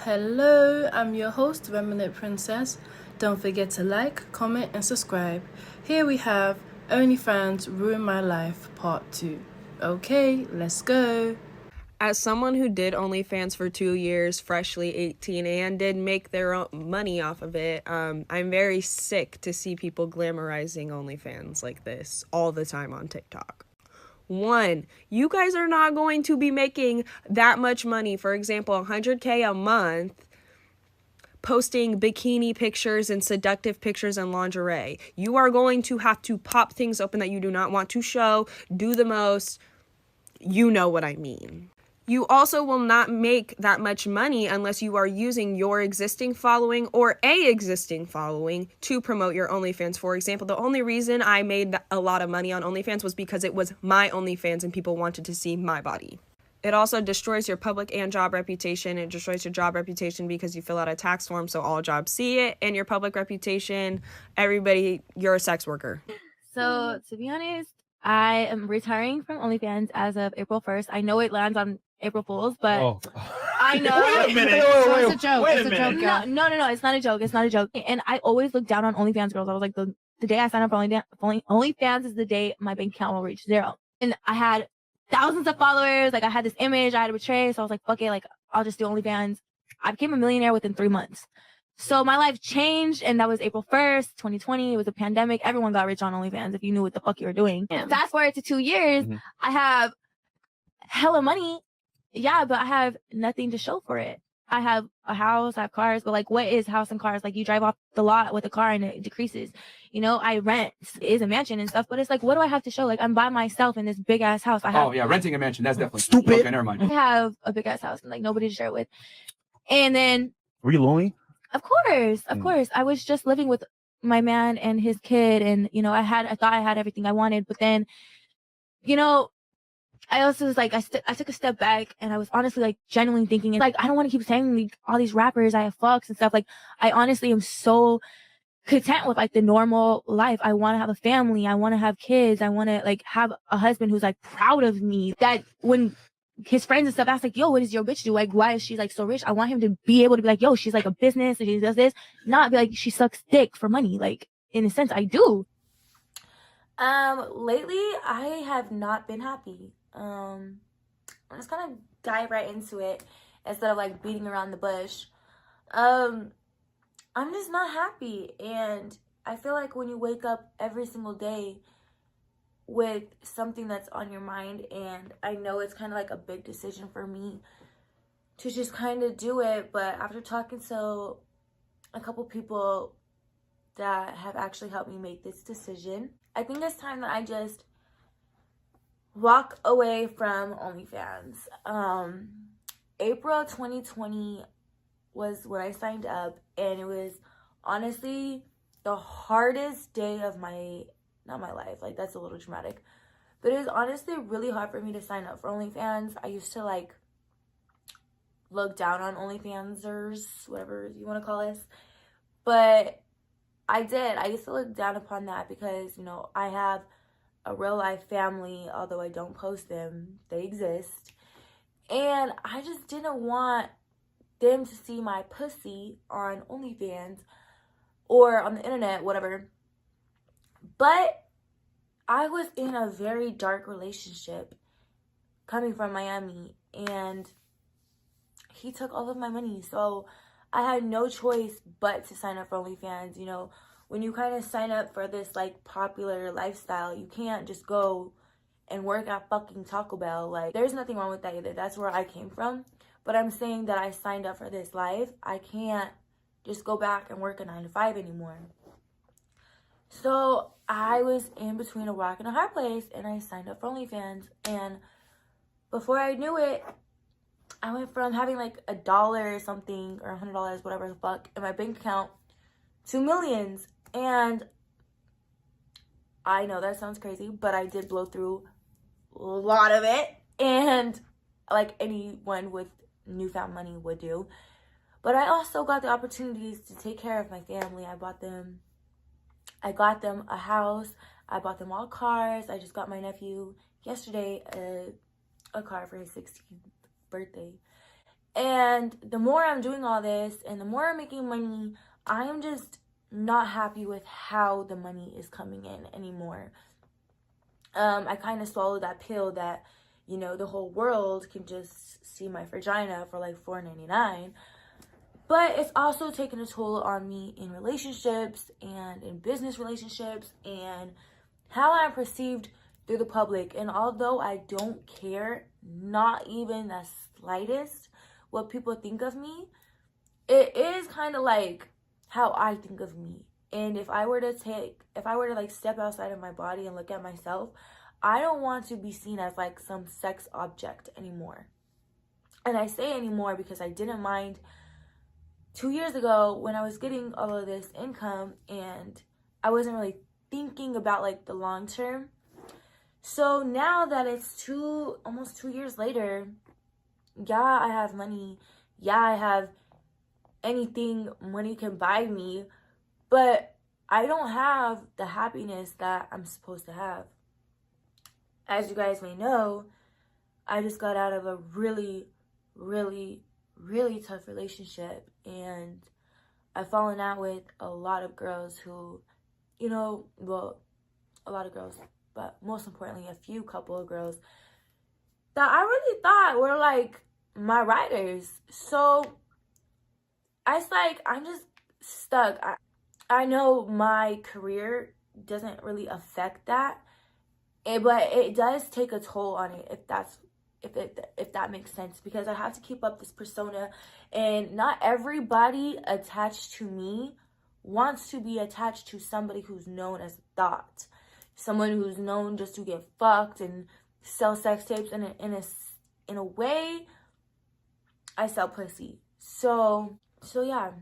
Hello, I'm your host, Remnant Princess. Don't forget to like, comment, and subscribe. Here we have OnlyFans Ruin My Life Part 2. Okay, let's go. As someone who did OnlyFans for 2 years, freshly 18, and did make their own money off of it, I'm very sick to see people glamorizing OnlyFans like this all the time on TikTok. One, you guys are not going to be making that much money, for example, $100K a month, posting bikini pictures and seductive pictures and lingerie. You are going to have to pop things open that you do not want to show, do the most, you know what I mean. You also will not make that much money unless you are using your existing following or a existing following to promote your OnlyFans. For example, the only reason I made a lot of money on OnlyFans was because it was my OnlyFans and people wanted to see my body. It also destroys your public and job reputation. It destroys your job reputation because you fill out a tax form so all jobs see it, and your public reputation, everybody, you're a sex worker. So, to be honest, I am retiring from OnlyFans as of April 1st. I know it lands on April Fool's, but I know. Wait a minute. It's a joke. Wait It's a a minute. joke. No. It's not a joke. It's not a joke. And I always look down on OnlyFans girls. I was like, the day I sign up for OnlyFans is the day my bank account will reach 0. And I had thousands of followers. Like, I had this image I had to portray. So I was like, fuck it. Like, I'll just do OnlyFans. I became a millionaire within 3 months. So my life changed, and that was April 1st, 2020. It was a pandemic. Everyone got rich on OnlyFans if you knew what the fuck you were doing. Yeah. Fast forward to 2 years, I have hella money. Yeah, but I have nothing to show for it. I have a house, I have cars, but like, what is house and cars? Like, you drive off the lot with a car and it decreases. You know, I rent. It is a mansion and stuff, but it's like, what do I have to show? Like, I'm by myself in this big ass house. Renting a mansion. That's definitely stupid. Okay, never mind. I have a big ass house and like nobody to share it with. And then, were you lonely? Of course. I was just living with my man and his kid, and you know, I thought I had everything I wanted, but then, you know, I also was like, I took a step back, and I was honestly like genuinely thinking, like, I don't want to keep saying like all these rappers I have fucks and stuff. Like, I honestly am so content with like the normal life. I want to have a family. I want to have kids. I want to like have a husband who's like proud of me. That when his friends and stuff ask like, yo, what does your bitch do? Like, why is she like so rich? I want him to be able to be like, yo, she's like a business and she does this, not be like she sucks dick for money. Like, in a sense, I do. Lately I have not been happy. I'm just gonna dive right into it instead of like beating around the bush. I'm just not happy, and I feel like when you wake up every single day with something that's on your mind, and I know it's kind of like a big decision for me to just kind of do it, but after talking to a couple people that have actually helped me make this decision, I think it's time that I just walk away from OnlyFans. April 2020 was when I signed up, and it was honestly the hardest day of not my life, like that's a little dramatic, but it was honestly really hard for me to sign up for OnlyFans. I used to like look down on OnlyFansers, whatever you want to call us, but I used to look down upon that because, you know, I have a real life family, although I don't post them, they exist, and I just didn't want them to see my pussy on OnlyFans or on the internet, whatever. But I was in a very dark relationship coming from Miami, and he took all of my money. So I had no choice but to sign up for OnlyFans. You know, when you kind of sign up for this like popular lifestyle, you can't just go and work at fucking Taco Bell. Like, there's nothing wrong with that either. That's where I came from. But I'm saying that I signed up for this life. I can't just go back and work a 9 to 5 anymore. So I was in between a rock and a hard place, and I signed up for OnlyFans. And before I knew it, I went from having like $1 or something, or $100, whatever the fuck, in my bank account to millions. And I know that sounds crazy, but I did blow through a lot of it, and like anyone with newfound money would do. But I also got the opportunities to take care of my family. I got them a house. I bought them all cars. I just got my nephew yesterday a car for his 16th birthday. And the more I'm doing all this and the more I'm making money, I am just not happy with how the money is coming in anymore. I kind of swallowed that pill that, you know, the whole world can just see my vagina for like $4.99. But it's also taken a toll on me in relationships and in business relationships and how I'm perceived through the public. And although I don't care, not even the slightest, what people think of me, it is kind of like how I think of me. And if I were to like step outside of my body and look at myself, I don't want to be seen as like some sex object anymore. And I say anymore because I didn't mind 2 years ago when I was getting all of this income and I wasn't really thinking about like the long term. So now that it's almost 2 years later, yeah, I have money. Yeah, I have anything money can buy me, but I don't have the happiness that I'm supposed to have. As you guys may know, I just got out of a really, really, really tough relationship, and I've fallen out with a lot of girls who, you know, well, a lot of girls, but most importantly, a few couple of girls that I really thought were like my riders. So it's like I'm just stuck. I know my career doesn't really affect that, but it does take a toll on it if that makes sense, because I have to keep up this persona, and not everybody attached to me wants to be attached to somebody who's known as a thought, someone who's known just to get fucked and sell sex tapes. In a way, I sell pussy. So yeah,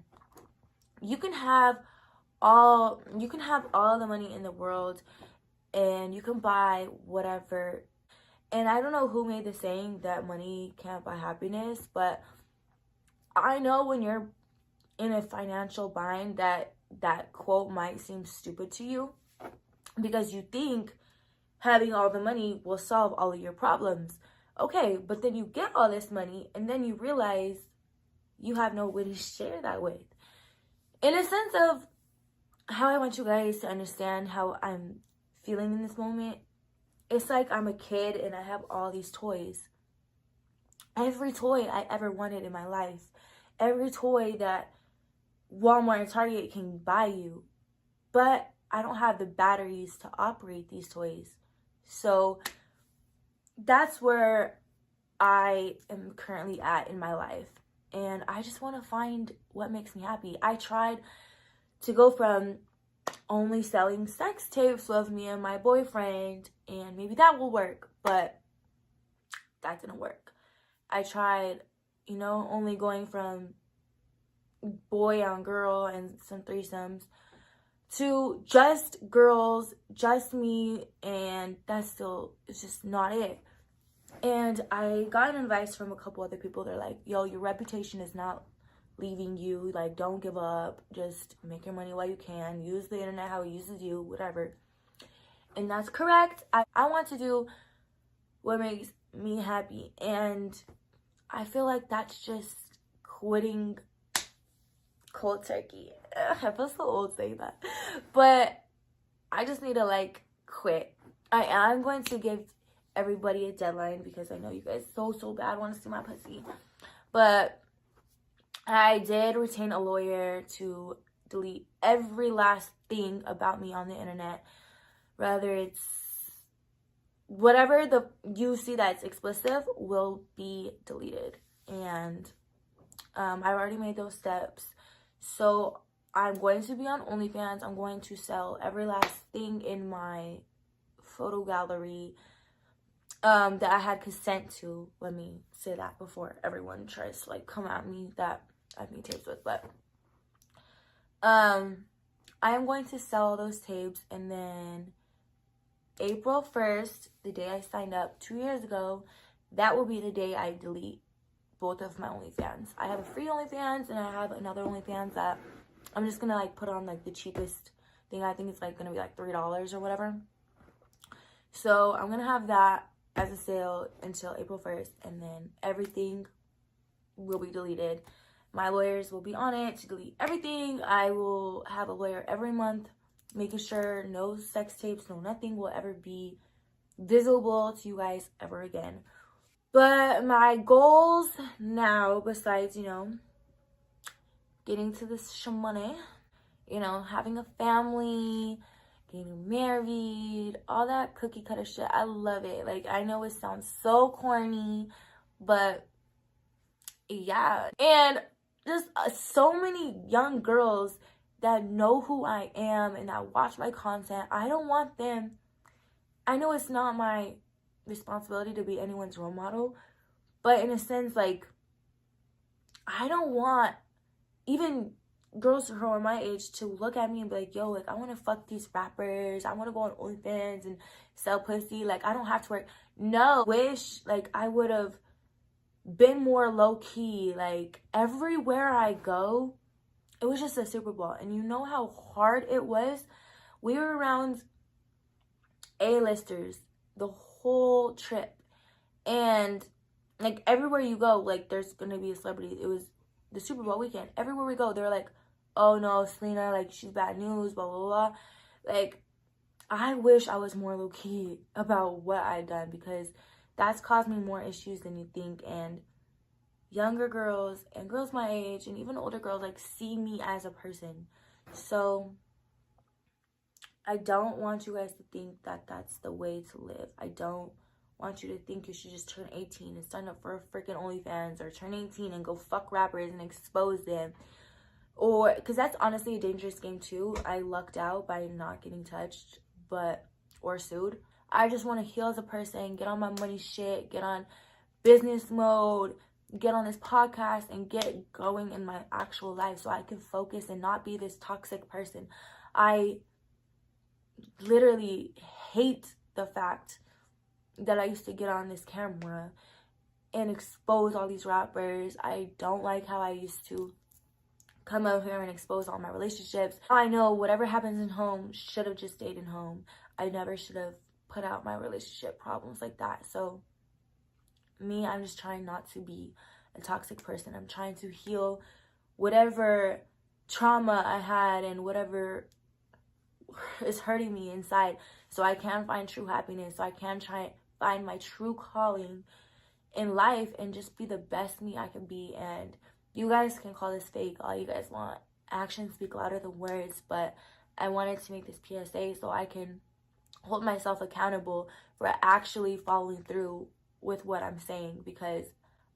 you can have all the money in the world and you can buy whatever. And I don't know who made the saying that money can't buy happiness, but I know when you're in a financial bind that quote might seem stupid to you, because you think having all the money will solve all of your problems. Okay, but then you get all this money and then you realize you have nobody to share that with. In a sense of how I want you guys to understand how I'm feeling in this moment, it's like I'm a kid and I have all these toys. Every toy I ever wanted in my life. Every toy that Walmart and Target can buy you. But I don't have the batteries to operate these toys. So that's where I am currently at in my life. And I just want to find what makes me happy. I tried to go from only selling sex tapes with me and my boyfriend, and maybe that will work, but that didn't work. I tried, you know, only going from boy on girl and some threesomes to just girls, just me, and that's still, it's just not it. And I got advice from a couple other people. They're like, yo, your reputation is not leaving you. Like, don't give up. Just make your money while you can. Use the internet how it uses you, whatever. And that's correct. I want to do what makes me happy. And I feel like that's just quitting cold turkey. I feel so old saying that. But I just need to, like, quit. I am going to give everybody a deadline because I know you guys so bad want to see my pussy. But I did retain a lawyer to delete every last thing about me on the internet. Whether it's whatever you see that's explicit will be deleted. And I've already made those steps. So I'm going to be on OnlyFans. I'm going to sell every last thing in my photo gallery that I had consent to. Let me say that before everyone tries to like come at me that I've made tapes with. But I am going to sell those tapes, and then April 1st, the day I signed up 2 years ago, that will be the day I delete both of my OnlyFans. I have a free OnlyFans and I have another OnlyFans that I'm just gonna like put on like the cheapest thing. I think it's like gonna be like $3 or whatever. So I'm gonna have that as a sale until April 1st, and then everything will be deleted. My lawyers will be on it to delete everything. I will have a lawyer every month making sure no sex tapes, no nothing will ever be visible to you guys ever again. But my goals now, besides, getting to this money, having a family, getting married, all that cookie cutter shit, I love it. Like, I know it sounds so corny, but yeah. And just so many young girls that know who I am and that watch my content. I don't want them, I know it's not my responsibility to be anyone's role model, but in a sense, like, I don't want even girls who are my age to look at me and be like, yo, like, I want to fuck these rappers, I want to go on OnlyFans and sell pussy, like, I don't have to work. No, wish, like, I would have been more low-key. Like, everywhere I go, it was just a Super Bowl, and you know how hard it was. We were around A-listers the whole trip, and like, everywhere you go, like, there's gonna be a celebrity. It was the Super Bowl weekend. Everywhere we go, they're like, oh no, Selena, like, she's bad news, blah blah blah. Like, I wish I was more low-key about what I'd done, because that's caused me more issues than you think. And younger girls and girls my age and even older girls, like, see me as a person. So I don't want you guys to think that that's the way to live. I don't want you to think you should just turn 18 and sign up for a freaking OnlyFans, or turn 18 and go fuck rappers and expose them. Or, because that's honestly a dangerous game too. I lucked out by not getting touched or sued. I just want to heal as a person, get on my money shit, get on business mode, get on this podcast, and get going in my actual life so I can focus and not be this toxic person. I literally hate the fact that I used to get on this camera and expose all these rappers. I don't like how I used to come out here and expose all my relationships. I know whatever happens in home should have just stayed in home. I never should have put out my relationship problems like that. So me, I'm just trying not to be a toxic person. I'm trying to heal whatever trauma I had and whatever is hurting me inside, so I can find true happiness, so I can try find my true calling in life and just be the best me I can be. And you guys can call this fake all you guys want. Actions speak louder than words, but I wanted to make this PSA so I can hold myself accountable for actually following through with what I'm saying, because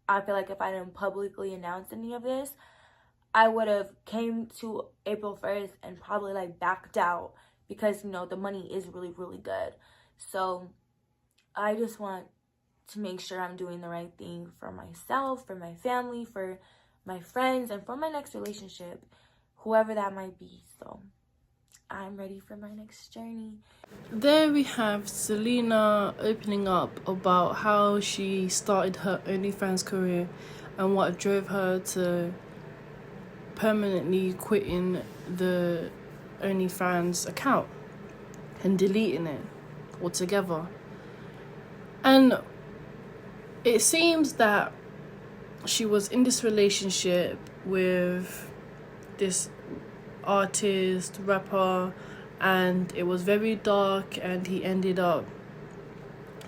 I feel like if I didn't publicly announce any of this, I would have came to April 1st and probably like backed out, because the money is really, really good. So I just want to make sure I'm doing the right thing for myself, for my family, for my friends, and for my next relationship, whoever that might be. So I'm ready for my next journey. There we have Selena opening up about how she started her OnlyFans career and what drove her to permanently quitting the OnlyFans account and deleting it altogether. And it seems that she was in this relationship with this artist, rapper, and it was very dark, and he ended up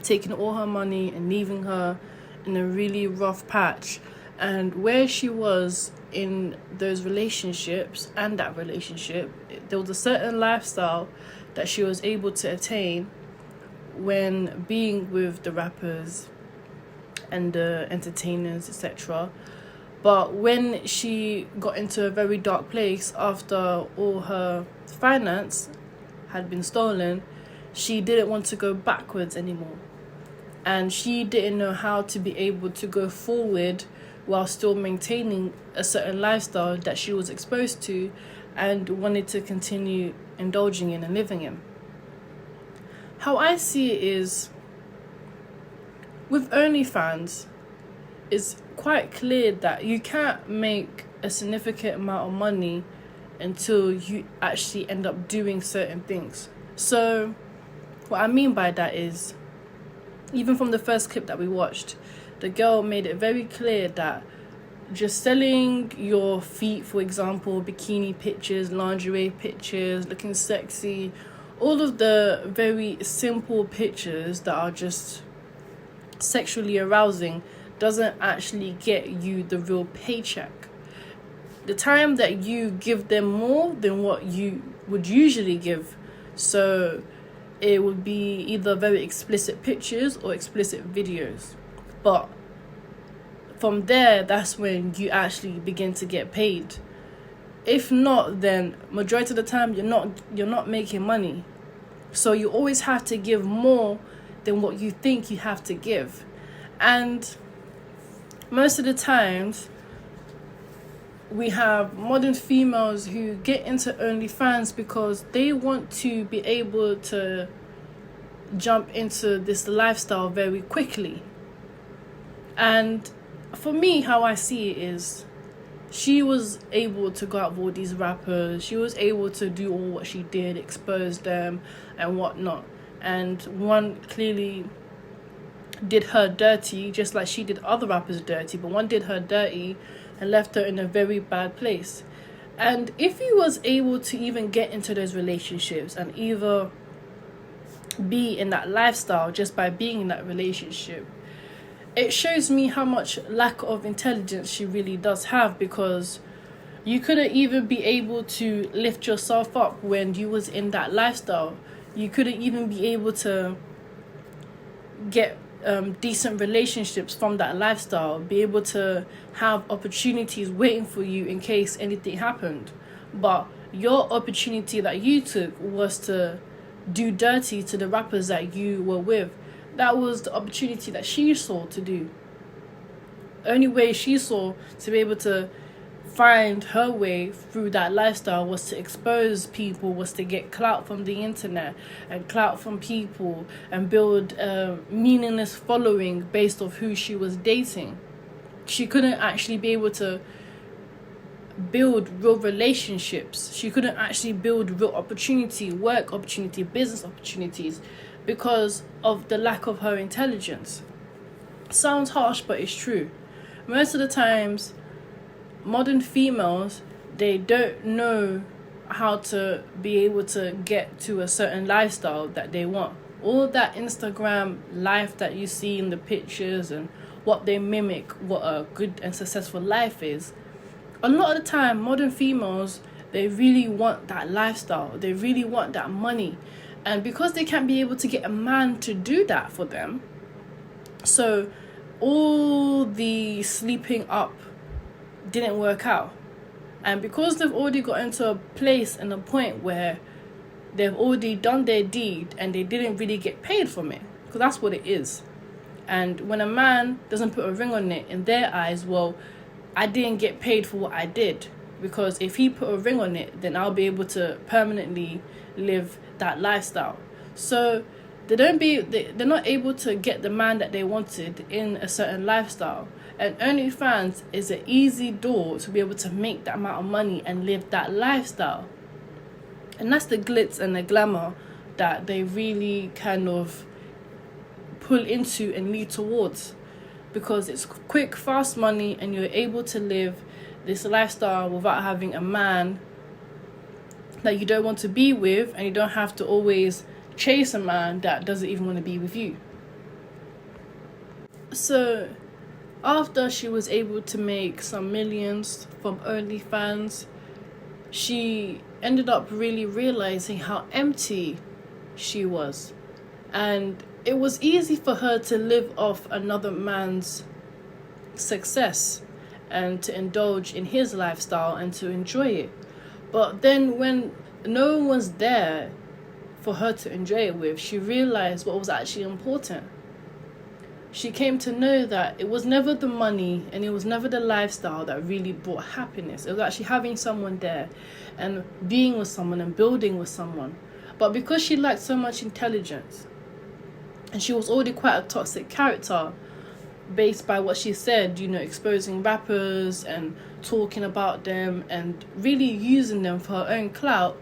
taking all her money and leaving her in a really rough patch. And where she was in those relationships and that relationship, there was a certain lifestyle that she was able to attain when being with the rappers and the entertainers, etc. But when she got into a very dark place after all her finance had been stolen, she didn't want to go backwards anymore. And she didn't know how to be able to go forward while still maintaining a certain lifestyle that she was exposed to and wanted to continue indulging in and living in. How I see it is, with OnlyFans, it's quite clear that you can't make a significant amount of money until you actually end up doing certain things. So what I mean by that is, even from the first clip that we watched, the girl made it very clear that just selling your feet, for example, bikini pictures, lingerie pictures, looking sexy, all of the very simple pictures that are just sexually arousing doesn't actually get you the real paycheck. The time that you give them more than what you would usually give, so it would be either very explicit pictures or explicit videos, but from there, that's when you actually begin to get paid. If not, then majority of the time you're not making money. So you always have to give more than what you think you have to give. And most of the times we have modern females who get into OnlyFans because they want to be able to jump into this lifestyle very quickly. And for me, how I see it is, she was able to go out with all these rappers. She was able to do all what she did, expose them and whatnot. And one clearly did her dirty, just like she did other rappers dirty. But one did her dirty and left her in a very bad place. And if he was able to even get into those relationships and either be in that lifestyle just by being in that relationship, it shows me how much lack of intelligence she really does have, because you couldn't even be able to lift yourself up when you was in that lifestyle. You couldn't even be able to get decent relationships from that lifestyle, be able to have opportunities waiting for you in case anything happened. But your opportunity that you took was to do dirty to the rappers that you were with. That was the opportunity that she saw to do. Only way she saw to be able to find her way through that lifestyle was to expose people, was to get clout from the internet and clout from people and build a meaningless following based off who she was dating. She couldn't actually be able to build real relationships. She couldn't actually build real opportunity, work opportunity, business opportunities, because of the lack of her intelligence. Sounds harsh, but it's true. Most of the times, modern females, they don't know how to be able to get to a certain lifestyle that they want. All that Instagram life that you see in the pictures and what they mimic, what a good and successful life is, a lot of the time, modern females, they really want that lifestyle. They really want that money. And because they can't be able to get a man to do that for them, so all the sleeping up didn't work out. And because they've already got into a place and a point where they've already done their deed and they didn't really get paid from it, because that's what it is. And when a man doesn't put a ring on it, in their eyes, well, I didn't get paid for what I did, because if he put a ring on it, then I'll be able to permanently live that lifestyle. So they're not able to get the man that they wanted in a certain lifestyle. And OnlyFans is an easy door to be able to make that amount of money and live that lifestyle. And that's the glitz and the glamour that they really kind of pull into and lead towards, because it's quick, fast money, and you're able to live this lifestyle without having a man that you don't want to be with, and you don't have to always chase a man that doesn't even want to be with you. So after she was able to make some millions from OnlyFans, she ended up really realizing how empty she was. And it was easy for her to live off another man's success and to indulge in his lifestyle and to enjoy it. But then when no one was there for her to enjoy it with, she realized what was actually important. She came to know that it was never the money and it was never the lifestyle that really brought happiness. It was actually having someone there and being with someone and building with someone. But because she lacked so much intelligence, and she was already quite a toxic character based by what she said, exposing rappers and talking about them and really using them for her own clout,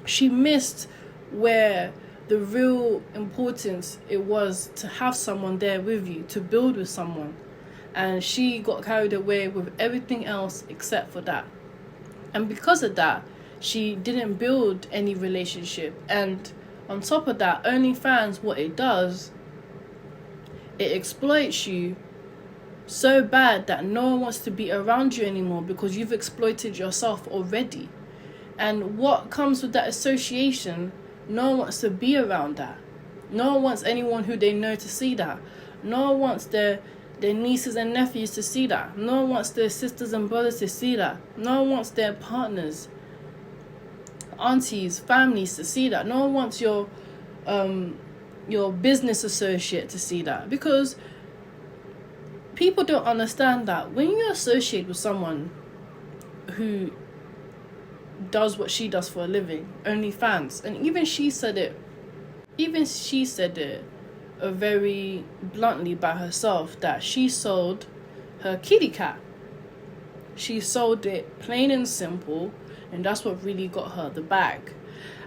she missed where the real importance it was to have someone there with you, to build with someone. and she got carried away with everything else except for that. And because of that, she didn't build any relationship. And on top of that, OnlyFans, what it does, it exploits you so bad that no one wants to be around you anymore because you've exploited yourself already. And what comes with that association, no one wants to be around that. No one wants anyone who they know to see that. No one wants their nieces and nephews to see that. No one wants their sisters and brothers to see that. No one wants their partners, aunties, families to see that. No one wants your business associate to see that, because people don't understand that when you associate with someone who does what she does for a living, OnlyFans, and even she said it very bluntly by herself, that she sold her kitty cat. She sold it plain and simple, and that's what really got her the bag.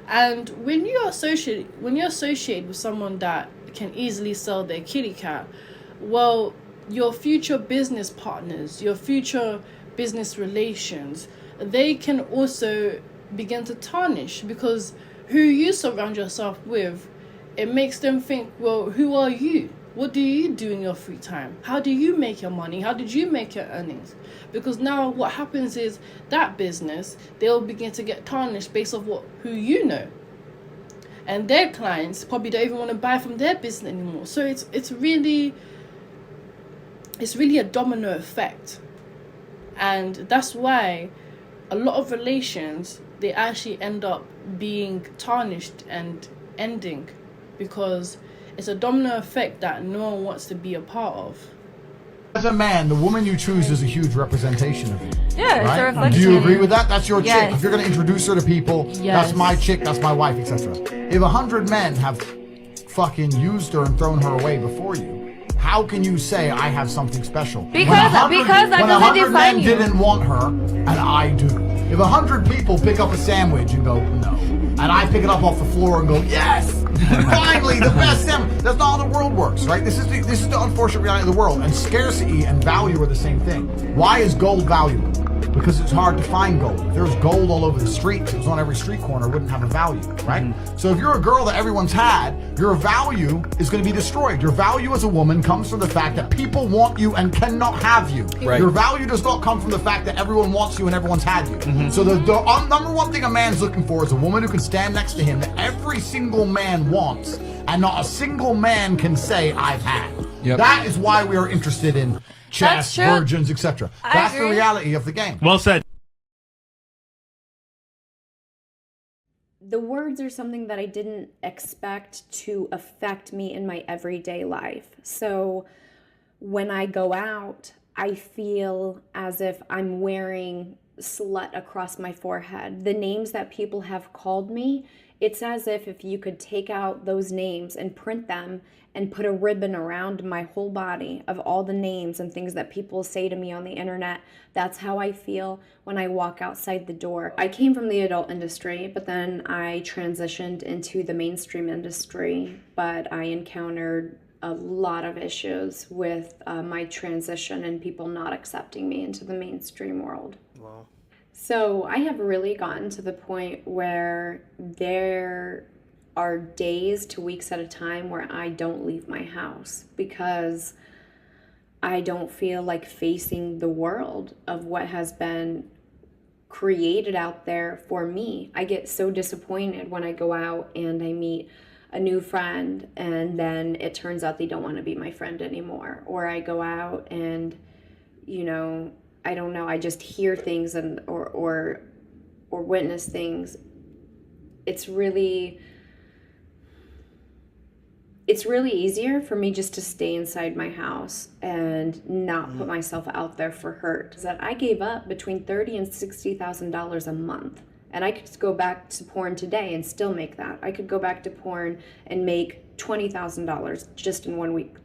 And when you associate with someone that can easily sell their kitty cat, well, your future business partners, your future business relations, they can also begin to tarnish, because who you surround yourself with, it makes them think, well, who are you? What do you do in your free time? How do you make your money? How did you make your earnings? Because now what happens is that business, they'll begin to get tarnished based off who you know. And their clients probably don't even want to buy from their business anymore. So it's really a domino effect. And that's why a lot of relations, they actually end up being tarnished and ending, because it's a domino effect that no one wants to be a part of. As a man, the woman you choose is a huge representation of you. Yeah, right? it's a reflection. Do you agree with that? That's your Yes. chick. If you're going to introduce her to people, that's my chick, that's my wife, etc. If 100 men have fucking used her and thrown her away before you, how can you say I have something special? Because that doesn't define men you. didn't want her, and I do. If 100 people pick up a sandwich and go, no, and I pick it up off the floor and go, yes! Finally, the best sandwich. That's not how the world works, right? This is the unfortunate reality of the world. And scarcity and value are the same thing. Why is gold valuable? Because it's hard to find gold. If there was gold all over the street, if it was on every street corner, it wouldn't have a value, right? So if you're a girl that everyone's had, your value is going to be destroyed. Your value as a woman comes from the fact that people want you and cannot have you. Right. Your value does not come from the fact that everyone wants you and everyone's had you. So the number one thing a man's looking for is a woman who can stand next to him that every single man wants, and not a single man can say, I've had. Yep. That is why we are interested in chess, That's true. virgins, etc. That's the agree. reality of the game. Well said. The words are something that I didn't expect to affect me in my everyday life. So when I go out, I feel as if I'm wearing slut across my forehead. The names that people have called me, it's as if you could take out those names and print them and put a ribbon around my whole body of all the names and things that people say to me on the internet. That's how I feel when I walk outside the door. I came from the adult industry, but then I transitioned into the mainstream industry, but I encountered a lot of issues with my transition and people not accepting me into the mainstream world. Wow. So I have really gotten to the point where there are days to weeks at a time where I don't leave my house because I don't feel like facing the world of what has been created out there for me. I get so disappointed when I go out and I meet a new friend and then it turns out they don't want to be my friend anymore. Or I go out and, you know, I don't know, I just hear things and or witness things. It's really easier for me just to stay inside my house and not put myself out there for hurt. That I gave up between $30,000 and $60,000 a month, and I could go back to porn today and still make that. I could go back to porn and make $20,000 just in 1 week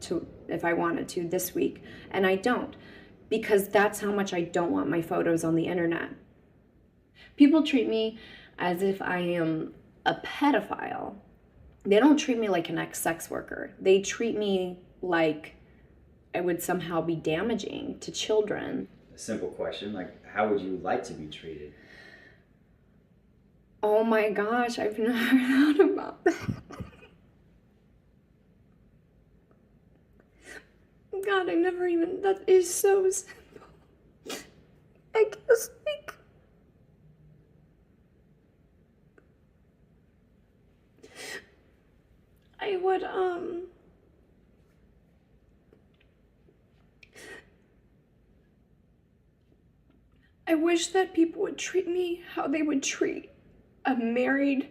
if I wanted to this week, and I don't, because that's how much I don't want my photos on the internet. People treat me as if I am a pedophile. They don't treat me like an ex-sex worker. They treat me like it would somehow be damaging to children. A simple question, like, how would you like to be treated? Oh my gosh, I've never thought about that. God, that is so simple. I guess, like, I would, I wish that people would treat me how they would treat a married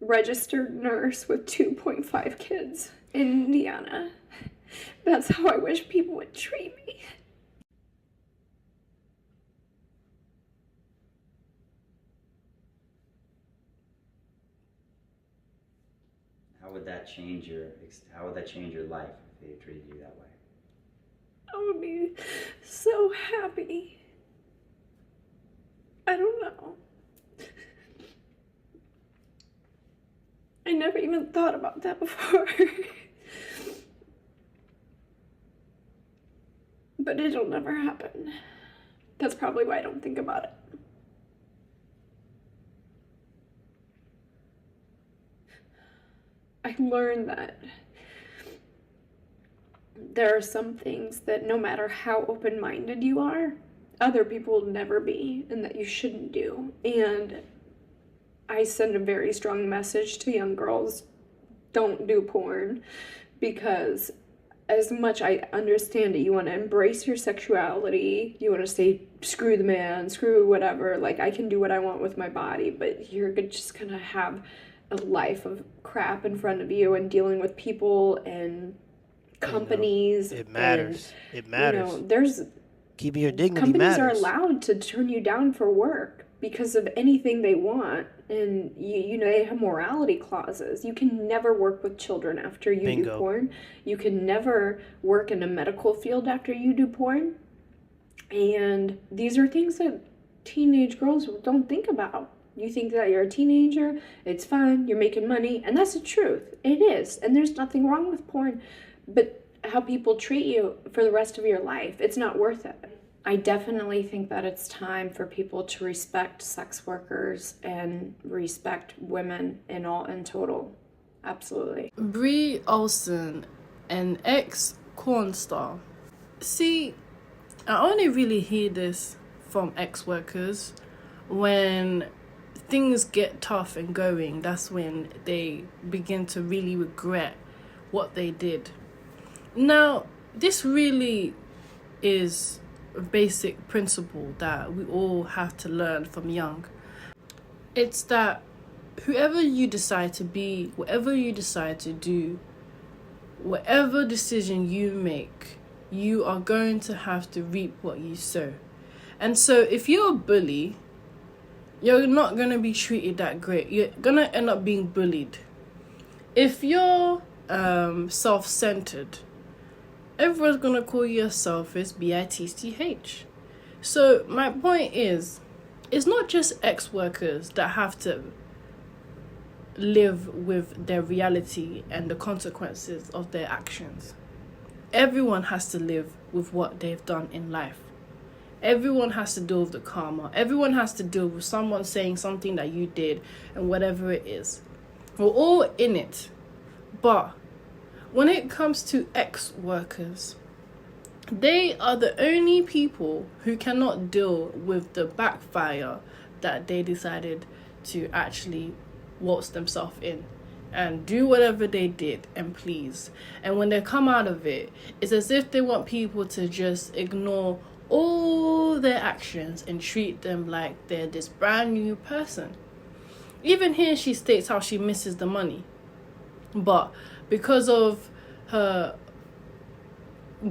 registered nurse with 2.5 kids in Indiana. That's how I wish people would treat me. How would that change your life if they treated you that way? I would be so happy. I don't know. I never even thought about that before. But it'll never happen. That's probably why I don't think about it. I learned that there are some things that no matter how open-minded you are, other people will never be, and that you shouldn't do. And I send a very strong message to young girls: don't do porn, because as much I understand it, you want to embrace your sexuality, you want to say, screw the man, screw whatever, like, I can do what I want with my body, but you're just gonna have a life of crap in front of you and dealing with people and companies. It matters. And, it matters. You know, there's keeping your dignity companies matters. are allowed to turn you down for work because of anything they want, and you know, they have morality clauses. You can never work with children after you Bingo. do porn. You can never work in a medical field after you do porn. And these are things that teenage girls don't think about. You think that you're a teenager, it's fun, you're making money, and that's the truth. It is, and there's nothing wrong with porn, but how people treat you for the rest of your life, it's not worth it. I definitely think that it's time for people to respect sex workers and respect women in total. Absolutely. Brie Olsen, an ex-corn star. See, I only really hear this from ex-workers when things get tough and going. That's when they begin to really regret what they did. Now, this really is a basic principle that we all have to learn from young. It's that whoever you decide to be, whatever you decide to do, whatever decision you make, you are going to have to reap what you sow. And so if you're a bully, you're not going to be treated that great. You're going to end up being bullied. If you're self-centered, everyone's going to call you a selfish, bitch. So my point is, it's not just ex-workers that have to live with their reality and the consequences of their actions. Everyone has to live with what they've done in life. Everyone has to deal with the karma. Everyone has to deal with someone saying something that you did and whatever it is. We're all in it. But when it comes to ex-workers, they are the only people who cannot deal with the backfire that they decided to actually waltz themselves in and do whatever they did and please. And when they come out of it, it's as if they want people to just ignore all their actions and treat them like they're this brand new person. Even here she states how she misses the money, but because of her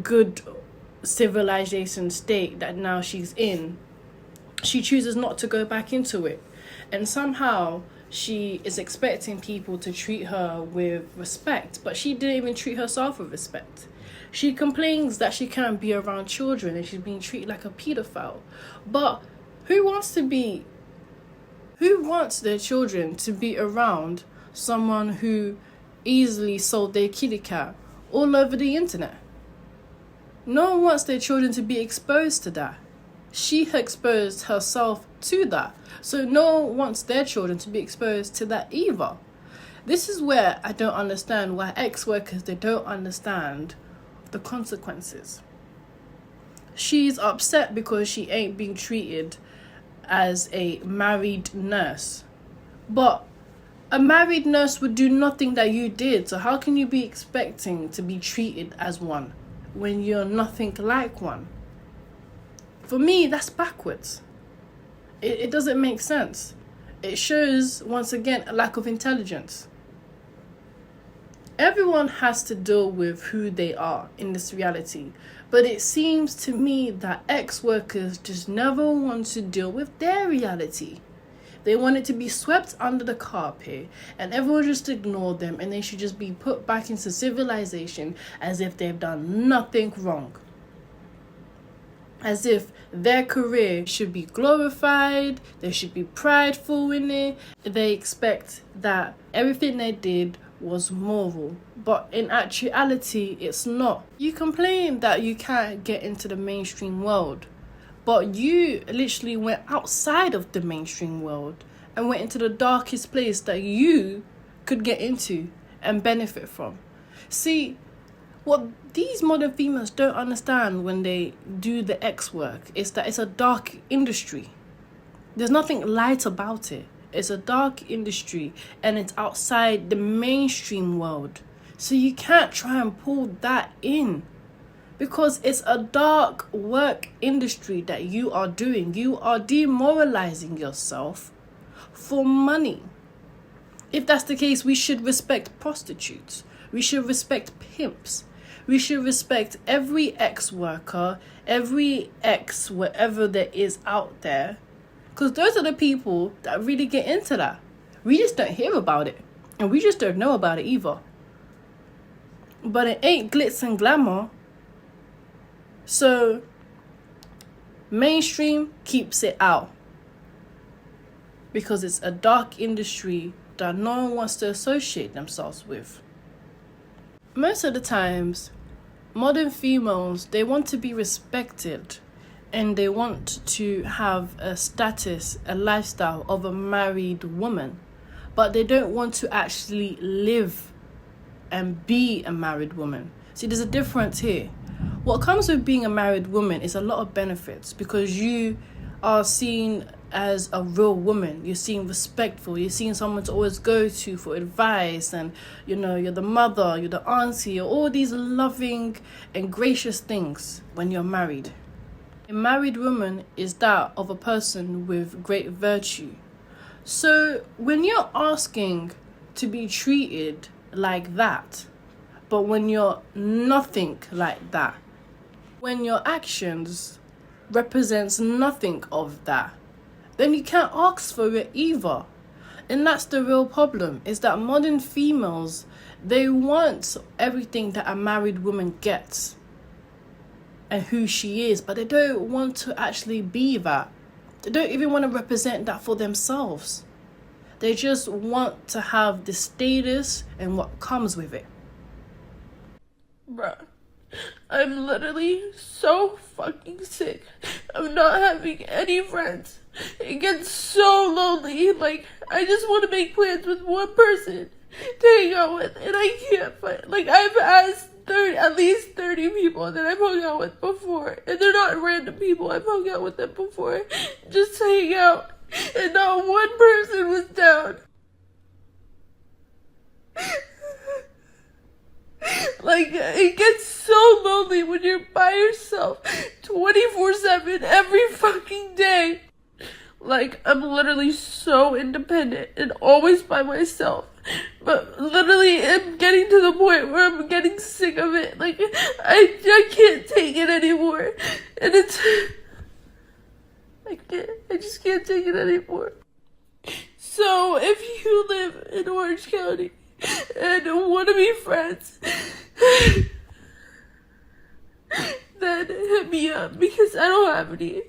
good civilization state that now she's in, she chooses not to go back into it. And somehow she is expecting people to treat her with respect, but she didn't even treat herself with respect. She complains that she can't be around children and she's being treated like a pedophile. But who wants their children to be around someone who easily sold their kitty cat all over the internet? No one wants their children to be exposed to that. She exposed herself to that. So no one wants their children to be exposed to that either. This is where I don't understand why ex-workers, they don't understand the consequences. She's upset because she ain't being treated as a married nurse. But a married nurse would do nothing that you did. So how can you be expecting to be treated as one when you're nothing like one? For me, that's backwards. It doesn't make sense. It shows, once again, a lack of intelligence. Everyone has to deal with who they are in this reality. But it seems to me that ex-workers just never want to deal with their reality. They want it to be swept under the carpet and everyone just ignore them, and they should just be put back into civilization as if they've done nothing wrong. As if their career should be glorified, they should be prideful in it. They expect that everything they did was moral, but in actuality it's not. You complain that you can't get into the mainstream world, but you literally went outside of the mainstream world and went into the darkest place that you could get into and benefit from. See, what these modern females don't understand when they do the X work is that it's a dark industry. There's nothing light about it. It's a dark industry and it's outside the mainstream world. So you can't try and pull that in because it's a dark work industry that you are doing. You are demoralizing yourself for money. If that's the case, we should respect prostitutes. We should respect pimps. We should respect every ex-worker, every ex, whatever there is out there. Because those are the people that really get into that. We just don't hear about it. And we just don't know about it either. But it ain't glitz and glamour. So, mainstream keeps it out. Because it's a dark industry that no one wants to associate themselves with. Most of the times, modern females, they want to be respected. And they want to have a status, a lifestyle of a married woman. But they don't want to actually live and be a married woman. See, there's a difference here. What comes with being a married woman is a lot of benefits because you are seen as a real woman. You're seen respectful. You're seen someone to always go to for advice, and you're the mother, you're the auntie, you're all these loving and gracious things when you're married. A married woman is that of a person with great virtue. So when you're asking to be treated like that, but when you're nothing like that, when your actions represents nothing of that, then you can't ask for it either. And that's the real problem, is that modern females, they want everything that a married woman gets and who she is, but they don't want to actually be that. They don't even want to represent that for themselves. They just want to have the status and what comes with it. Bruh, I'm literally so fucking sick of not having any friends. It gets so lonely. Like, I just want to make plans with one person to hang out with, and I can't find. Like, I've asked at least 30 people that I've hung out with before, and they're not random people. I've hung out with them before just to hang out, and not one person was down. Like, it gets so lonely when you're by yourself 24/7 every fucking day. Like, I'm literally so independent and always by myself. But literally, I'm getting to the point where I'm getting sick of it. Like, I can't take it anymore. And I just can't take it anymore. So, if you live in Orange County and want to be friends, then hit me up because I don't have any.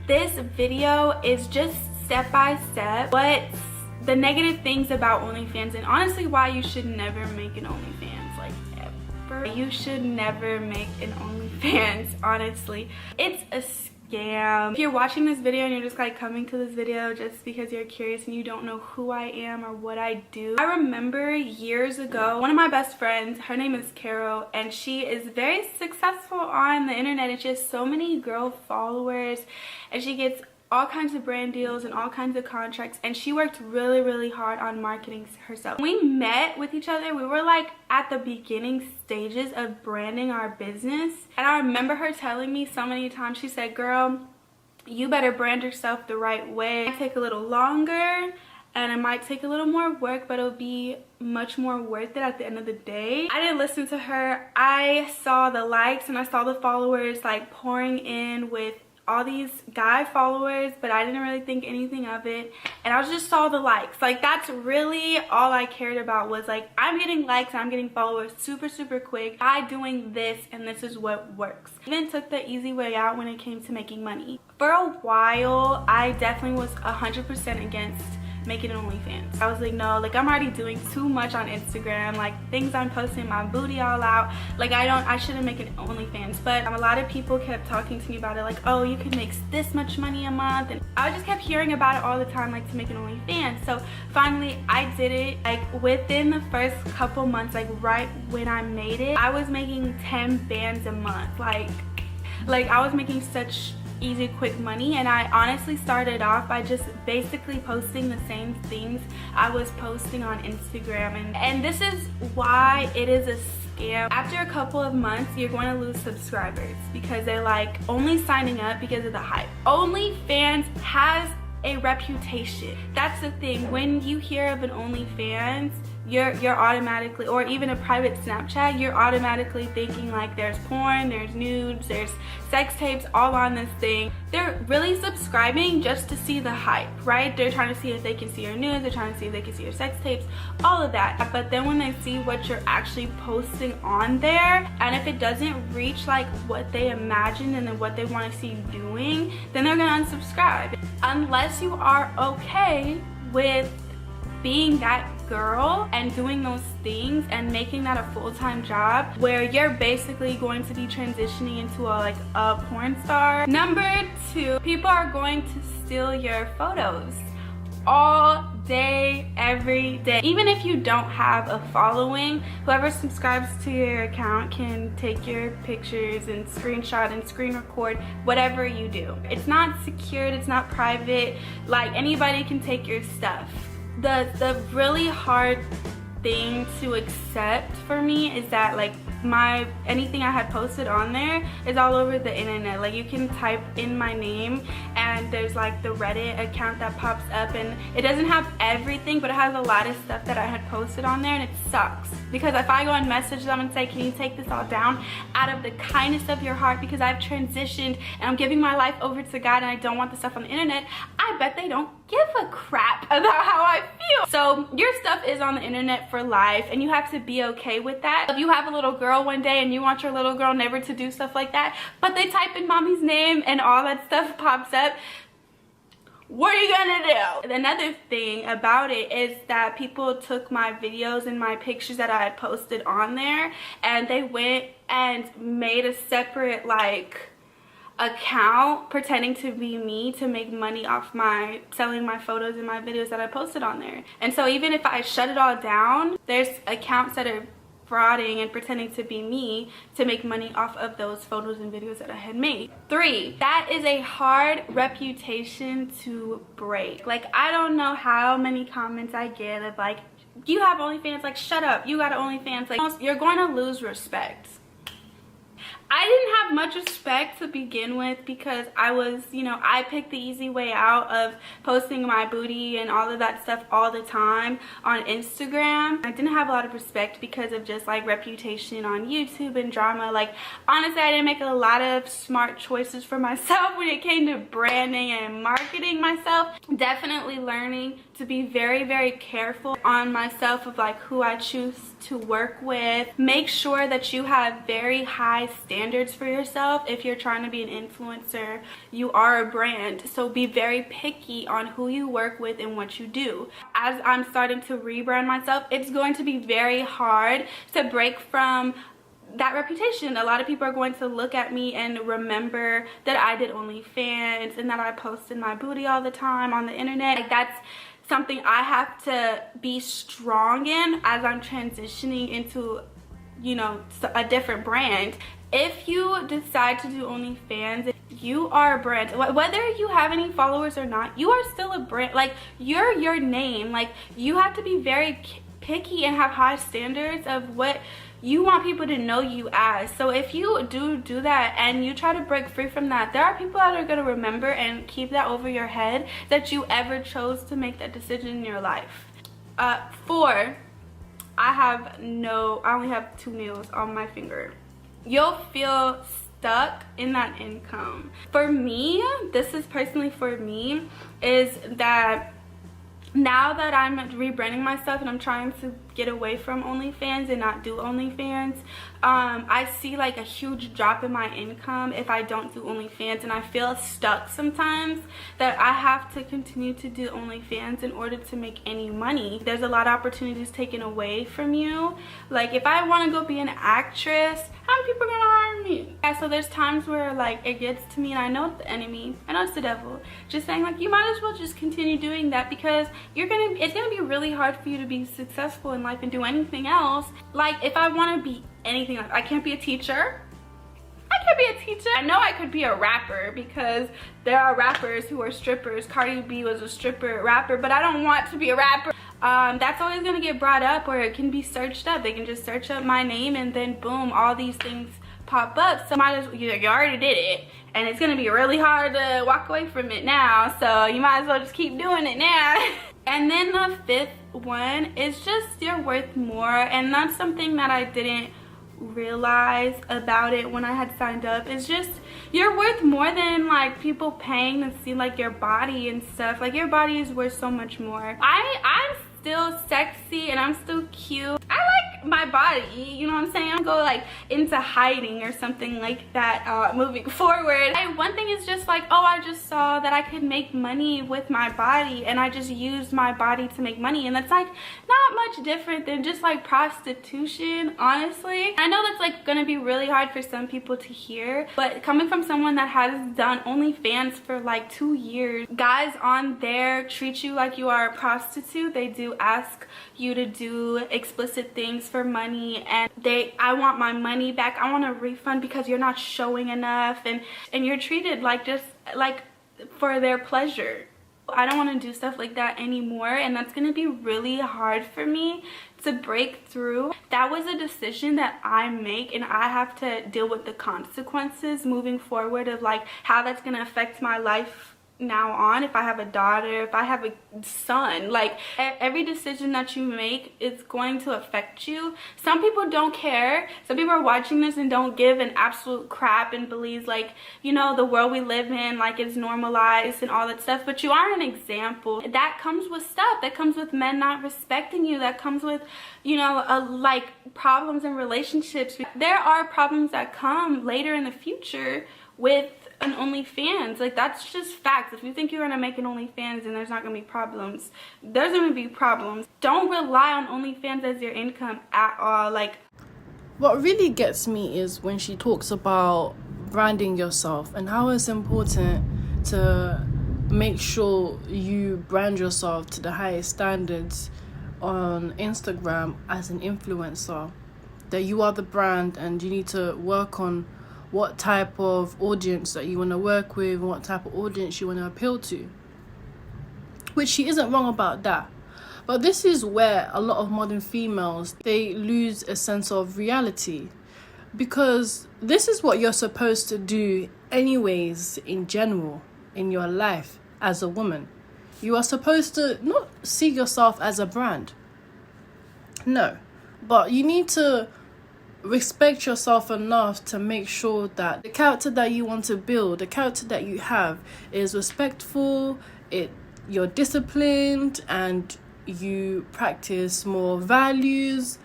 This video is just step by step what's the negative things about OnlyFans, and honestly why you should never make an OnlyFans, like for you should never make an OnlyFans, honestly. It's a scam. If you're watching this video and you're just like coming to this video just because you're curious and you don't know who I am or what I do, I remember years ago, one of my best friends, her name is Carol, and she is very successful on the internet, and she has so many girl followers, and she gets all kinds of brand deals and all kinds of contracts, and she worked really hard on marketing herself. When we met with each other, we were like at the beginning stages of branding our business, and I remember her telling me so many times, she said, girl, you better brand yourself the right way. It might take a little longer and it might take a little more work, but it'll be much more worth it at the end of the day. I didn't listen to her. I saw the likes and I saw the followers like pouring in with all these guy followers, but I didn't really think anything of it, and I just saw the likes. Like, that's really all I cared about, was like, I'm getting likes and I'm getting followers super quick by doing this, and this is what works. I even took the easy way out when it came to making money. For a while, I definitely was 100% against making an OnlyFans. I was like, no, like, I'm already doing too much on Instagram, like things I'm posting, my booty all out, like I shouldn't make an OnlyFans. But a lot of people kept talking to me about it, like, oh, you can make this much money a month, and I just kept hearing about it all the time, like, to make an OnlyFans. So finally I did it. Like, within the first couple months, like right when I made it, I was making 10 bands a month. Like I was making such easy quick money, and I honestly started off by just basically posting the same things I was posting on Instagram, and this is why it is a scam. After a couple of months, you're going to lose subscribers because they're like only signing up because of the hype. OnlyFans has a reputation. That's the thing. When you hear of an OnlyFans, you're automatically, or even a private Snapchat, you're automatically thinking like there's porn, there's nudes, there's sex tapes all on this thing. They're really subscribing just to see the hype, right? They're trying to see if they can see your nudes, they're trying to see if they can see your sex tapes, all of that. But then when they see what you're actually posting on there, and if it doesn't reach like what they imagined and then what they want to see you doing, then they're gonna unsubscribe. Unless you are okay with being that girl and doing those things and making that a full-time job where you're basically going to be transitioning into a porn star. Number 2, people are going to steal your photos all day, every day. Even if you don't have a following, whoever subscribes to your account can take your pictures and screenshot and screen record whatever you do. It's not secured, it's not private, like anybody can take your stuff. The really hard thing to accept for me is that like anything I had posted on there is all over the internet. Like, you can type in my name and there's like the Reddit account that pops up, and it doesn't have everything, but it has a lot of stuff that I had posted on there, and it sucks because if I go and message them and say, can you take this all down out of the kindness of your heart, because I've transitioned and I'm giving my life over to God and I don't want the stuff on the internet, I bet they don't give a crap about how I feel. So your stuff is on the internet for life, and you have to be okay with that. If you have a little girl one day and you want your little girl never to do stuff like that, but they type in mommy's name and all that stuff pops up, what are you gonna do? Another thing about it is that people took my videos and my pictures that I had posted on there, and they went and made a separate like account pretending to be me to make money off selling my photos and my videos that I posted on there. And so even if I shut it all down, there's accounts that are frauding and pretending to be me to make money off of those photos and videos that I had made. 3, that is a hard reputation to break. Like, I don't know how many comments I get of like, you have OnlyFans, like, shut up, you got an OnlyFans. Like, you're going to lose respect. I didn't have much respect to begin with because I was, I picked the easy way out of posting my booty and all of that stuff all the time on Instagram. I didn't have a lot of respect because of just like reputation on YouTube and drama. Like, honestly, I didn't make a lot of smart choices for myself when it came to branding and marketing myself. Definitely learning to be very careful on myself of like who I choose to work with. Make sure that you have very high standards for yourself. If you're trying to be an influencer, you are a brand, so be very picky on who you work with and what you do. As I'm starting to rebrand myself, it's going to be very hard to break from that reputation. A lot of people are going to look at me and remember that I did OnlyFans and that I posted my booty all the time on the internet. Like, that's something I have to be strong in as I'm transitioning into, you know, a different brand. If you decide to do OnlyFans, you are a brand. Whether you have any followers or not, you are still a brand. Like, you're your name. Like, you have to be very picky and have high standards of what you want people to know you as. So if you do that and you try to break free from that, there are people that are going to remember and keep that over your head that you ever chose to make that decision in your life. 4, I only have 2 nails on my finger. You'll feel stuck in that income. For me, this is personally for me, is that now that I'm rebranding myself and I'm trying to get away from OnlyFans and not do OnlyFans, I see like a huge drop in my income if I don't do OnlyFans, and I feel stuck sometimes that I have to continue to do OnlyFans in order to make any money. There's a lot of opportunities taken away from you. Like, if I want to go be an actress, how many people are gonna hire me? Yeah, so there's times where like it gets to me and I know it's the enemy, I know it's the devil, just saying like, you might as well just continue doing that, because it's gonna be really hard for you to be successful in life and do anything else. Like, if I want to be anything, like, I can't be a teacher. I know I could be a rapper, because there are rappers who are strippers. Cardi B was a stripper rapper, but I don't want to be a rapper. That's always going to get brought up, or it can be searched up. They can just search up my name and then boom, all these things pop up. So might as well, you already did it, and it's going to be really hard to walk away from it now, so you might as well just keep doing it now. And then the 5th one is just you're worth more, and that's something that I didn't realize about it when I had signed up. It's just you're worth more than like people paying to see like your body and stuff. Like, your body is worth so much more. I'm still sexy and I'm still cute. I like my body, you know what I'm saying? I don't go like into hiding or something like that moving forward. One thing is just like, oh, I just saw that I could make money with my body, and I just used my body to make money, and that's like not much different than just like prostitution, honestly. I know that's like gonna be really hard for some people to hear, but coming from someone that has done OnlyFans for like 2 years, guys on there treat you like you are a prostitute. They do ask you to do explicit things for money, and I want my money back, I want a refund because you're not showing enough, and you're treated like just like for their pleasure. I don't want to do stuff like that anymore, and that's going to be really hard for me to break through. That was a decision that I make, and I have to deal with the consequences moving forward of like how that's going to affect my life now on. If I have a daughter, if I have a son, like every decision that you make is going to affect you. Some people don't care. Some people are watching this and don't give an absolute crap and believes like, you know, the world we live in like is normalized and all that stuff, but you are an example. That comes with stuff. That comes with men not respecting you. That comes with, you know, like problems in relationships. There are problems that come later in the future with an OnlyFans. Like, that's just facts. If you think you're gonna make an OnlyFans and there's not gonna be problems, there's gonna be problems. Don't rely on OnlyFans as your income at all. Like, what really gets me is when she talks about branding yourself and how it's important to make sure you brand yourself to the highest standards on Instagram as an influencer, that you are the brand and you need to work on what type of audience that you want to work with, what type of audience you want to appeal to. Which she isn't wrong about that. But this is where a lot of modern females, they lose a sense of reality. Because this is what you're supposed to do anyways in general in your life as a woman. You are supposed to not see yourself as a brand. No. But you need to respect yourself enough to make sure that the character that you want to build, the character that you have, is respectful, you're disciplined, and you practice more values,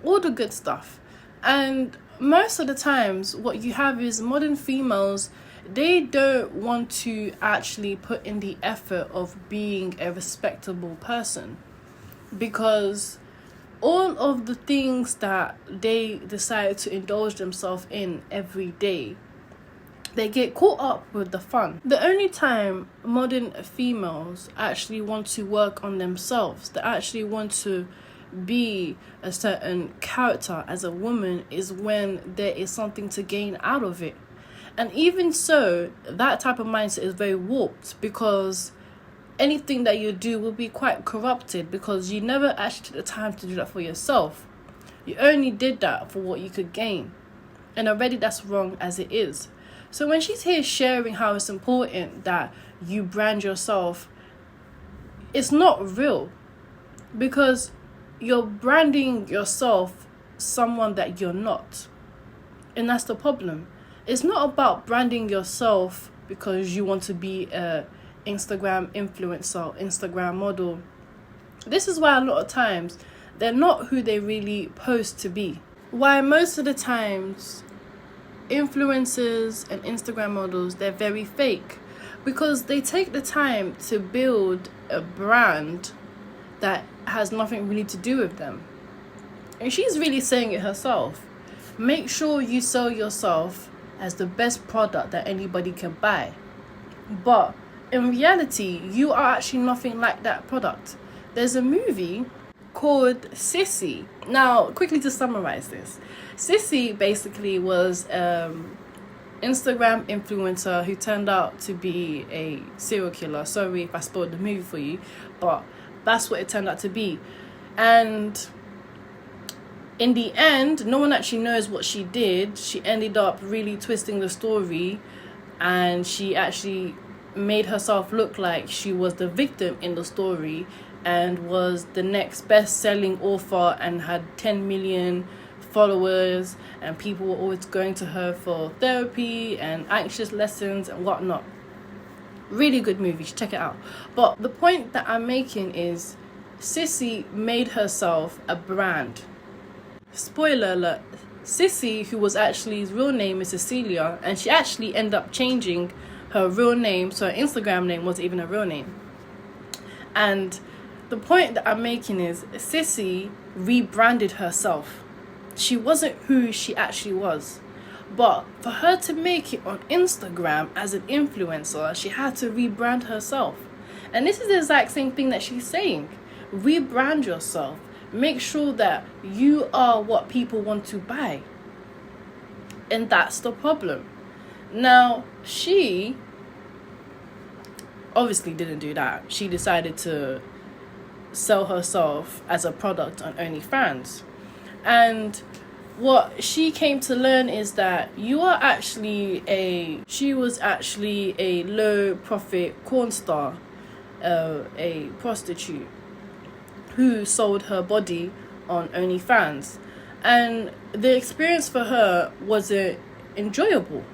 all the good stuff. And most of the times what you have is modern females, they don't want to actually put in the effort of being a respectable person, because all of the things that they decide to indulge themselves in every day, they get caught up with the fun. The only time modern females actually want to work on themselves, they actually want to be a certain character as a woman, is when there is something to gain out of it. And even so, that type of mindset is very warped, because anything that you do will be quite corrupted, because you never actually took the time to do that for yourself. You only did that for what you could gain, and already that's wrong as it is. So when she's here sharing how it's important that you brand yourself, it's not real, because you're branding yourself someone that you're not. And that's the problem. It's not about branding yourself because you want to be a Instagram influencer, Instagram model. This is why a lot of times they're not who they really post to be. Why most of the times influencers and Instagram models, they're very fake, because they take the time to build a brand that has nothing really to do with them. And she's really saying it herself. Make sure you sell yourself as the best product that anybody can buy. But in reality, you are actually nothing like that product. There's a movie called Sissy. Now, quickly to summarize this. Sissy basically was Instagram influencer who turned out to be a serial killer. Sorry if I spoiled the movie for you, but that's what it turned out to be. And in the end, no one actually knows what she did. She ended up really twisting the story, and she actually made herself look like she was the victim in the story and was the next best-selling author and had 10 million followers, and people were always going to her for therapy and anxious lessons and whatnot. Really good movie, check it out. But the point that I'm making is Sissy made herself a brand. Spoiler alert, Sissy, who was actually, his real name is Cecilia, and she actually ended up changing her real name, so her Instagram name wasn't even her real name. And the point that I'm making is Sissy rebranded herself. She wasn't who she actually was. But for her to make it on Instagram as an influencer, she had to rebrand herself. And this is the exact same thing that she's saying. Rebrand yourself. Make sure that you are what people want to buy. And that's the problem. Now, she obviously didn't do that. She decided to sell herself as a product on OnlyFans. And what she came to learn is that she was actually a low profit porn star, a prostitute who sold her body on OnlyFans. And the experience for her wasn't enjoyable,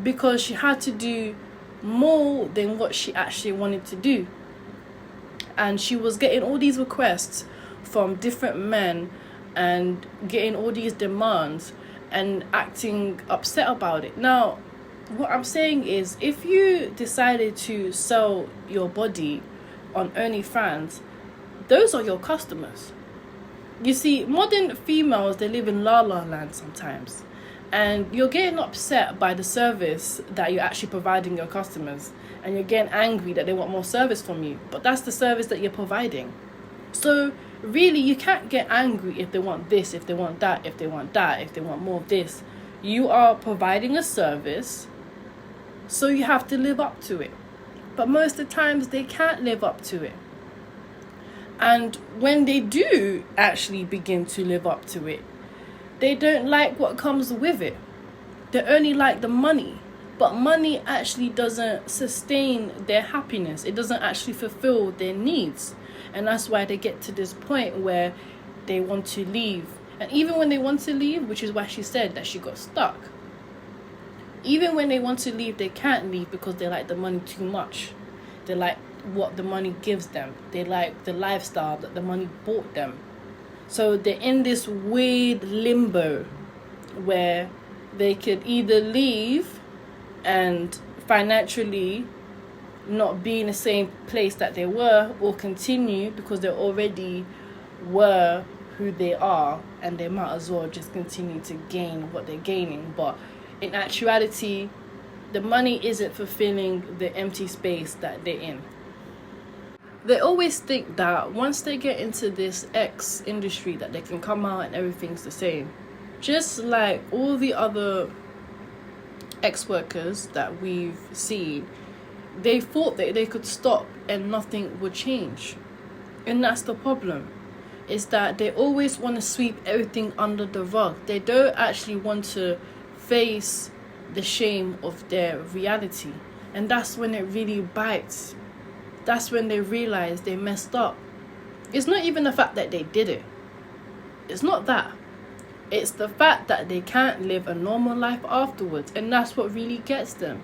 because she had to do more than what she actually wanted to do. And she was getting all these requests from different men and getting all these demands and acting upset about it. Now, what I'm saying is, if you decided to sell your body on OnlyFans, those are your customers. You see, modern females, they live in la la land sometimes, and you're getting upset by the service that you're actually providing your customers, and you're getting angry that they want more service from you, but that's the service that you're providing. So really, you can't get angry if they want this, if they want that, if they want that, if they want more of this. You are providing a service, so you have to live up to it. But most of the times, they can't live up to it. And when they do actually begin to live up to it, they don't like what comes with it. They only like the money. But money actually doesn't sustain their happiness. It doesn't actually fulfill their needs. And that's why they get to this point where they want to leave. And even when they want to leave, which is why she said that she got stuck, even when they want to leave, they can't leave because they like the money too much. They like what the money gives them. They like the lifestyle that the money bought them. So they're in this weird limbo where they could either leave and financially not be in the same place that they were, or continue because they already were who they are, and they might as well just continue to gain what they're gaining. But in actuality, the money isn't fulfilling the empty space that they're in. They always think that once they get into this X industry that they can come out and everything's the same. Just like all the other ex-workers that we've seen, they thought that they could stop and nothing would change. And that's the problem, is that they always want to sweep everything under the rug. They don't actually want to face the shame of their reality. And that's when it really bites. That's when they realize they messed up. It's not even the fact that they did it. It's not that. It's the fact that they can't live a normal life afterwards, and that's what really gets them.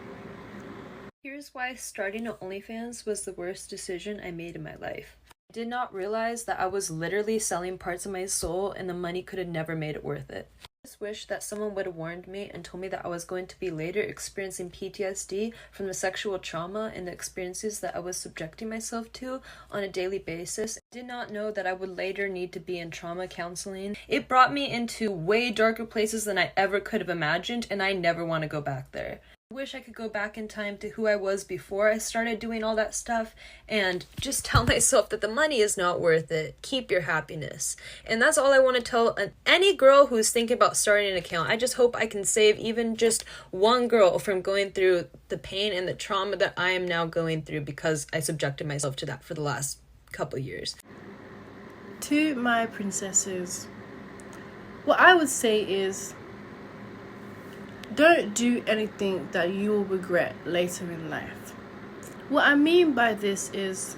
Here's why starting an OnlyFans was the worst decision I made in my life. I did not realize that I was literally selling parts of my soul, and the money could have never made it worth it. I just wish that someone would have warned me and told me that I was going to be later experiencing PTSD from the sexual trauma and the experiences that I was subjecting myself to on a daily basis. I did not know that I would later need to be in trauma counseling. It brought me into way darker places than I ever could have imagined, and I never want to go back there. I wish I could go back in time to who I was before I started doing all that stuff and just tell myself that the money is not worth it. Keep your happiness. And that's all I want to tell any girl who's thinking about starting an account. I just hope I can save even just one girl from going through the pain and the trauma that I am now going through because I subjected myself to that for the last couple years. To my princesses, what I would say is, don't do anything that you will regret later in life. What I mean by this is,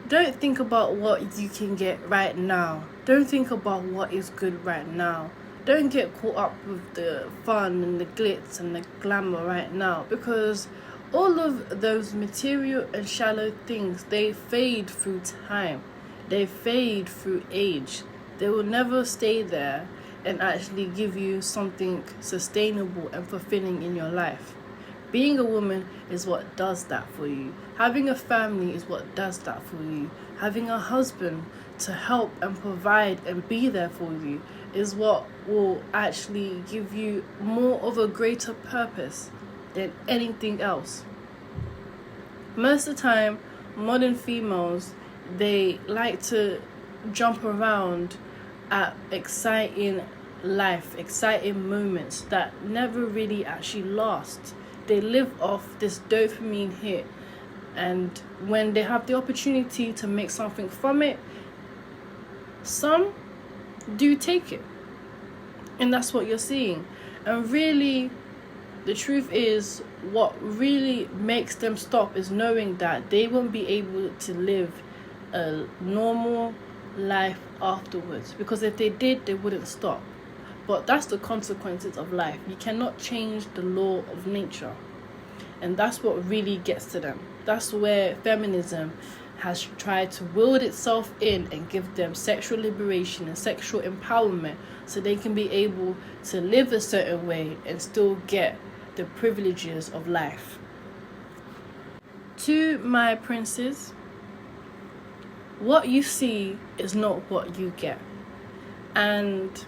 don't think about what you can get right now. Don't think about what is good right now. Don't get caught up with the fun and the glitz and the glamour right now, because all of those material and shallow things, they fade through time. They fade through age. They will never stay there and actually give you something sustainable and fulfilling in your life. Being a woman is what does that for you. Having a family is what does that for you. Having a husband to help and provide and be there for you is what will actually give you more of a greater purpose than anything else. Most of the time, modern females, they like to jump around at exciting life, exciting moments that never really actually last. They live off this dopamine hit, and when they have the opportunity to make something from it, some do take it, and that's what you're seeing. And really, the truth is, what really makes them stop is knowing that they won't be able to live a normal life afterwards, because if they did, they wouldn't stop. But that's the consequences of life. You cannot change the law of nature, and that's what really gets to them. That's where feminism has tried to wield itself in and give them sexual liberation and sexual empowerment, so they can be able to live a certain way and still get the privileges of life. To my princes, what you see is not what you get. And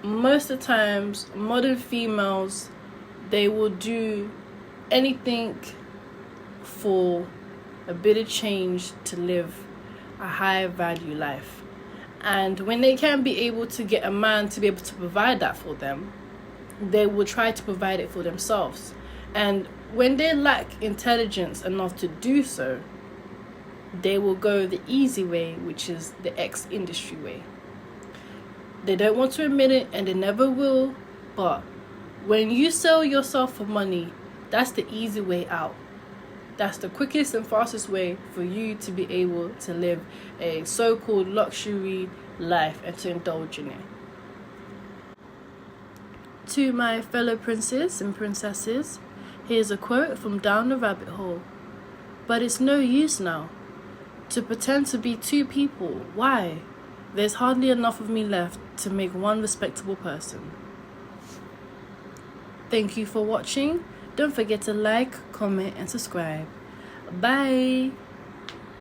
most of the times, modern females, they will do anything for a bit of change to live a high value life. And when they can't be able to get a man to be able to provide that for them, they will try to provide it for themselves. And when they lack intelligence enough to do so, they will go the easy way, which is the X industry way. They don't want to admit it, and they never will, but when you sell yourself for money, that's the easy way out. That's the quickest and fastest way for you to be able to live a so-called luxury life and to indulge in it. To my fellow princes and princesses, here's a quote from Down the Rabbit Hole. But it's no use now to pretend to be two people. Why? There's hardly enough of me left to make one respectable person. Thank you for watching. Don't forget to like, comment, and subscribe. Bye!